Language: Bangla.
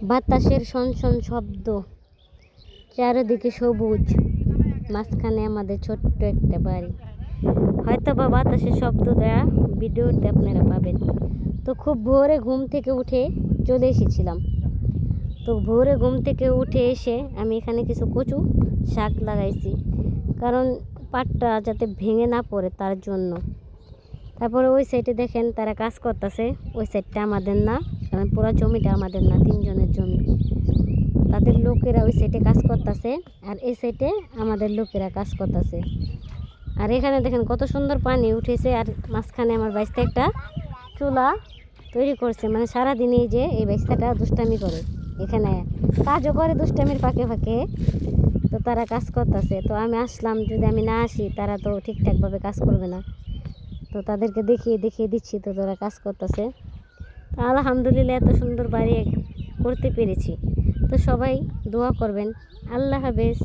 বাতাসের শনশন শব্দ, চারিদিকে সবুজ, মাঝখানে আমাদের ছোট্ট একটা বাড়ি। হয়তো বা বাতাসের শব্দটা ভিডিওতে আপনারা পাবেন। তো খুব ভোরে ঘুম থেকে উঠে চলে এসেছিলাম। তো ভোরে ঘুম থেকে উঠে এসে আমি এখানে কিছু কচু শাক লাগাইছি, কারণ পাটটা যাতে ভেঙে না পড়ে তার জন্য। তারপরে ওই সাইডে দেখেন তারা কাজ করতেছে। ওই সাইডটা আমাদের না, কারণ পুরো জমিটা আমাদের না, 3 জনের জমি। তাদের লোকেরা ওই সাইডে কাজ করতেছে, আর এই সাইডে আমাদের লোকেরা কাজ করতেছে। আর এখানে দেখেন কত সুন্দর পানি উঠেছে। আর মাঝখানে আমার বাইস্তা একটা চুলা তৈরি করছে, মানে সারাদিনই যে এই বাইস্তাটা দুষ্টামি করে, এখানে কাজও করে দুষ্টামির ফাঁকে ফাঁকে। তো তারা কাজ করতেছে। তো আমি আসলাম, যদি আমি না আসি তারা তো ঠিকঠাকভাবে কাজ করবে না। তো তাদেরকে দেখিয়ে দেখিয়ে দিচ্ছি, তো তারা কাজ করতেছে। তো আলহামদুলিল্লাহ এত সুন্দর বাড়ি করতে পেরেছি। তো সবাই দোয়া করবেন। আল্লাহ হাফেজ।